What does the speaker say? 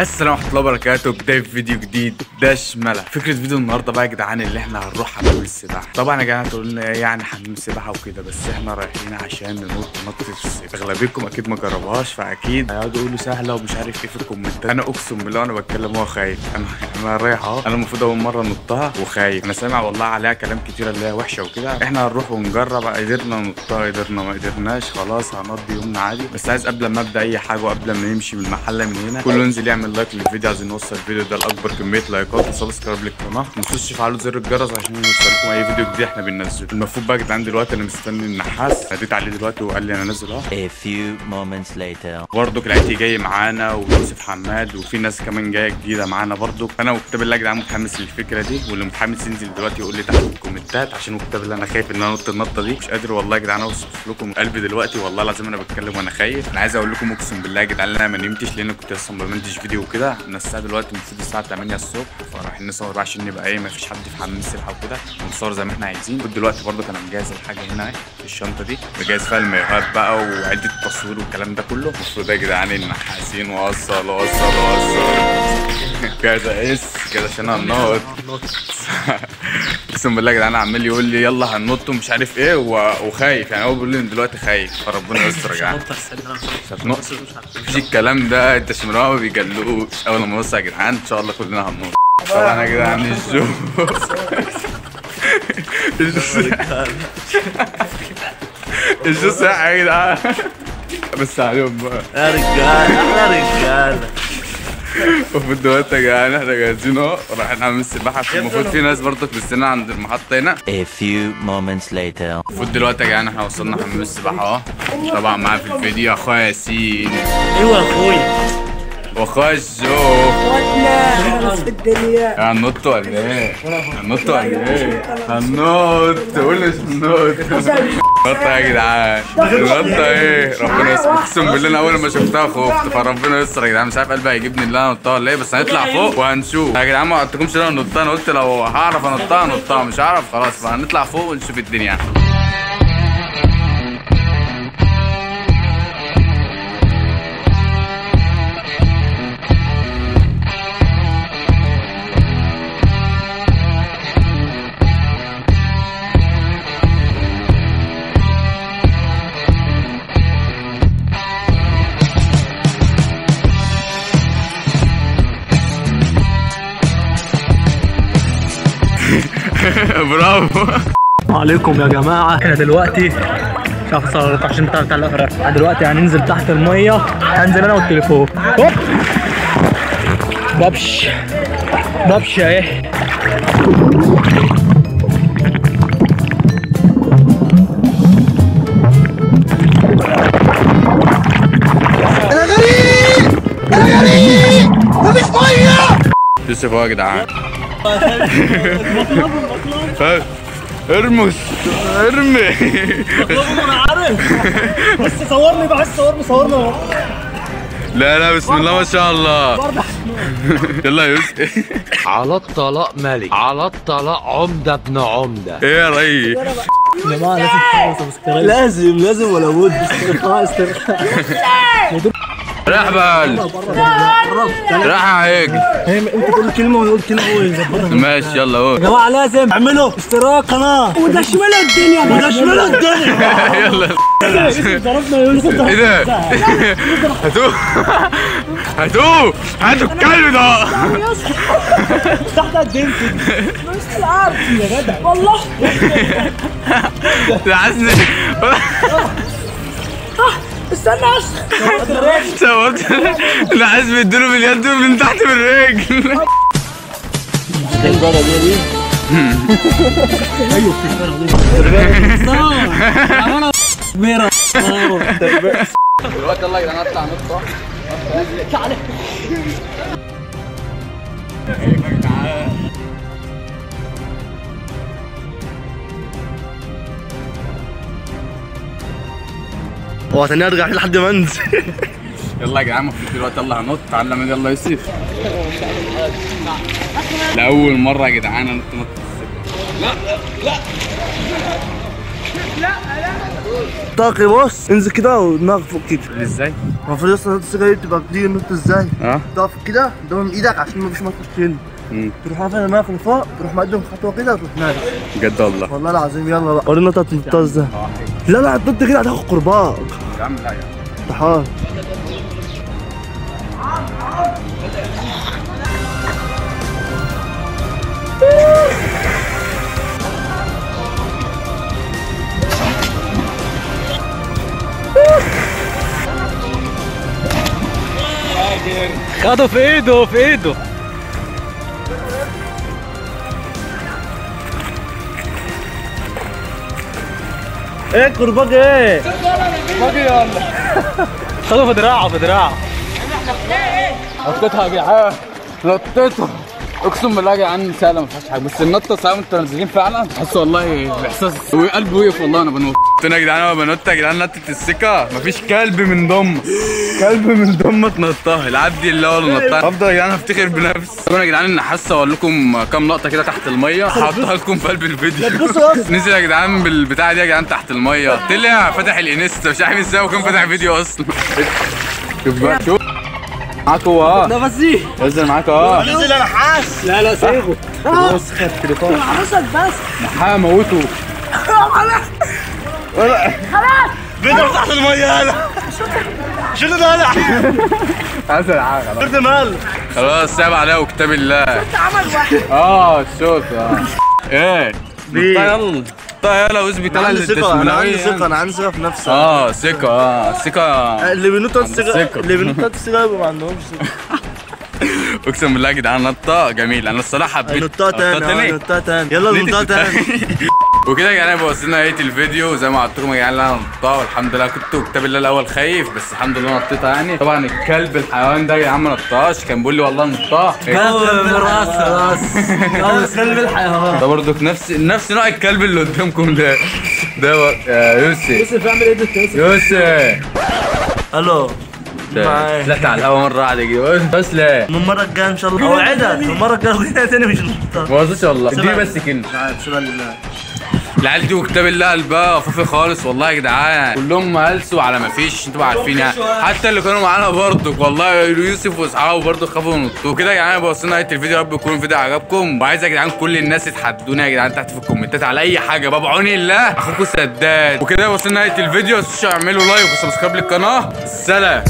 السلام ورحمه الله وبركاته. بدايه فيديو جديد دشمله. فكره فيديو النهارده بقى يا جدعان اللي احنا هنروح حمام السباحه. طبعا يا جدعان هتقولوا لنا يعني حمام السباحه وكده، بس احنا رايحين عشان ننط نطه السباحه. اغلبيتكم اكيد ما جربوهاش، فاكيد هيقعدوا يقولوا سهله ومش عارف ايه في الكومنتات. انا اقسم بالله وانا بتكلم هو خايف. انا رايح اهو، انا المفروض اول مره نطها وخايف. انا سامع والله عليها كلام كتير اللي هي وحشه وكده. احنا هنروح ونجرب، قدرنا نطها قدرنا ما قدرناش خلاص هنقضي يومنا عادي. بس عايز قبل ما ابدا اي حاجه وقبل ما نمشي من المحل من هنا كله ينزل يعمل لايك للفيديو. عايزين نوصل الفيديو ده لاكبر كميه لايكات وسبسكرايب للقناه. ما تنسوش تفعلوا زر الجرس عشان يوصلكم اي فيديو جديد احنا بننزله. المفروض بقى يا جدعان دلوقتي انا مستني النحاس، هديت عليه دلوقتي وقال لي انا نازل اهو. A few moments later. برضه العيتي جاي معانا ويوسف حماد وفي ناس كمان جايه جديده معانا برضه. انا وكتاب الله يا جدعان متحمس للفكره دي، واللي متحمس ينزل دلوقتي يقول لي تحت في الكومنتات عشان وكتاب الله انا خايف ان انا انط النطه دي. مش قادر والله يا جدعان اوصف لكم قلبي دلوقتي، والله العظيم انا بتكلم وانا خايف. انا عايز اقول لكم اقسم بالله يا جدعان انا ما نمتش لان كنت اصلا ما بمنتج فيديو وكده. انا الساعه دلوقتي المفروض الساعه 8 الصبح، فرايحين نصور بقى عشان نبقى ايه ما فيش حد في حمام السباحه وكده ونصور زي ما احنا عايزين. دلوقتي برضه انا مجهز الحاجه هنا اهي في الشنطه دي، مجهز فيها المايوهات بقى وعده التصوير والكلام ده كله. المفروض يا جدعان النحاسين وصل كذا كده عشان هننط. اقسم بالله يا جدعان عمال يقول لي يلا هننط ومش عارف ايه وخايف. يعني هو بيقول لي دلوقتي خايف، فربنا يستر يا جدعان. مفيش الكلام ده، انت شمراوي ما بيجلوش. اول ما نبص يا جدعان ان شاء الله كلنا هننط. طبعا يا جدعان الجوز يا جدعان بس عليهم بقى يا رجال احنا رجال. المفروض دلوقتي يا جدعان احنا جاهزين اهو رايحين حمام السباحه. المفروض في ناس برضك مستنيه عند المحطه هنا. A few moments later. المفروض دلوقتي يا جدعان احنا وصلنا حمام السباحه اهو. طبعا معايا في الفيديو اخويا ياسين. ايوه يا اخويا واخويا الجو. اخواتنا في الدنيا. هننط ولا ايه؟ هننط ولا ايه؟ هننط. قول لي هننط. نطة يا جدعان. نطة ايه؟ ربنا يستر. اقسم بالله انا اول ما شفتها خفت، فربنا يستر يا جدعان. مش عارف قلبي هيجيبني اللي انا انطها ولا ايه، بس هنطلع فوق وهنشوف يا جدعان. ما قلتلكمش انا نطها، انا قلت لو هعرف انطها مش هعرف خلاص، فهنطلع فوق ونشوف الدنيا. برافو عليكم يا جماعه. احنا دلوقتي مش عارف اصورك عشان انت بتاع الاغراق. احنا دلوقتي هننزل تحت الميه، هنزل انا والتليفون. دبش اهي. انا غريب مفيش ميه. يوسف اهو يا جدعان. ارمي انا عارف بس صورني بقى، صورني. لا بسم الله ما شاء الله. يلا يا يوسف. على الطلاق ملك، على الطلاق عمدة ابن عمدة. ايه يا ري؟ يا جماعه لازم ولا بد. رحبل راح هيك. انت تقول كلمه وانا اقول كلمه ويظبطها. ماشي يلا قول يا جماعه لازم اعملوا اشتراك قناه ودشملوا الدنيا. يلا ضربنا يا يوسف. ايه ده؟ هاتوه الكلب ده. تحت الدنيا مش الارض يا جدع والله. ده عايزني استنى صورت. انا عايز مديله باليد ومن تحت بالرجل. الجرة دي ايوه كبيرة دلوقتي يلا يا جدعان نطلع نطلع. هو تاني ارجع لحد ما انزل. يلا يا جدعان المفروض دلوقتي يلا هنط. تعالى من يلا يوسف. لأول مرة يا جدعان انط. لا طاقي بص انزل كده ودماغك فوق كده. ازاي؟ المفروض اصلا السيجاره دي تبقى بتيجي نط ازاي؟ اه تقف كده قدام ايدك عشان مفيش مطر تشيل. تروح رافع دماغك لفوق، تروح مقدم خطوه كده وتروح نازل. بجد والله. والله العظيم. يلا بقى ورينا انت هتنطها ازاي. لا لا هتنط كده هتاخد قرباك. يا عم لا يا عم. طحال. خده في ايده في ايده. ايه قرباك ايه؟ خده في دراعه في دراعه. نطيتها يا جدعان، نطيتها اقسم بالله يا جدعان سهله ما فيهاش حاجه، بس النطه صعبه وانتوا نازلين فعلا تحس والله باحساس وقلبي وقف والله انا بنط. يا جدعان انا بنط يا جدعان نطت السكه مفيش كلب من ضمه، كلب من ضمه تنطها العبدي اللي هو اللي نطها. افضل يا جدعان افتخر بنفسي. طبعا يا جدعان انا حاسه اقول لكم كام لقطه كده تحت الميه هحطها لكم في قلب الفيديو. نزل يا جدعان بالبتاعه دي يا جدعان تحت الميه، طلع فتح الانستا مش عارف ازاي وكان فاتح فيديو اصلا. شوف بقى شوف معاك هو نفسي نزل معاك اهو. نزل انا حاسس. لا لا سيبه. بص خد التليفون. عروسك بس. هموته. فيديو تحت الميه يالا. شنو ده يالا؟ حسن حاجه شفت مال. خلاص ساب عليها وكتاب الله. عمل واحد. الشوط ايه يلا يلا واثبت على عندي ثقة. انا عندي ثقة. انا عندي ثقة في نفسي. ثقة ثقة. اللي بينطوا السيجاره ثقة. اللي بينطوا السيجاره يبقى ما عندهمش ثقة. اقسم بالله يا جدعان نطة جميل. انا الصراحة حبيت نطها تاني. نطها تاني. يلا نطها تاني. وكده يا جدعان وصلنا نهايه الفيديو زي ما قلت لكم يا جدعان انا نطيتها والحمد لله. كنت كتاب الله الاول خايف بس الحمد لله نطيتها يعني. طبعا الكلب الحيوان ده يا جدعان ما نطاش كان بيقول لي والله نطها. راس راس كلب الحيوان ده برضه نفس نوع الكلب اللي قدامكم ده يا يوسف. يوسف اعمل ايه ده يوسف الو معايا. طلعت على الهوا مره واحده كده بس لا من المرة الجاية ان شاء الله اوعدك. من المرة الجايه لو جينا تاني مش نطها. ما بصش والله اديني بس كلمه. سيبها لله. العيال دي وكتاب الله قلبها فوفي خالص والله يا جدعان. كلهم هلسوا على ما فيش انتوا عارفين يعني. حتى اللي كانوا معانا برضه والله يوسف واصحابه برضه خافوا ينطوا. وكده يا جدعان وصلنا نهايه الفيديو. يا رب يكون الفيديو عجبكم. وعايز يا جدعان كل الناس يتحدونا يا جدعان تحت في الكومنتات على اي حاجه بقى بعون الله اخوكم سداد. وكده وصلنا نهايه الفيديو. ما تنسوش تعملوا لايك وسبسكرايب للقناه. سلام.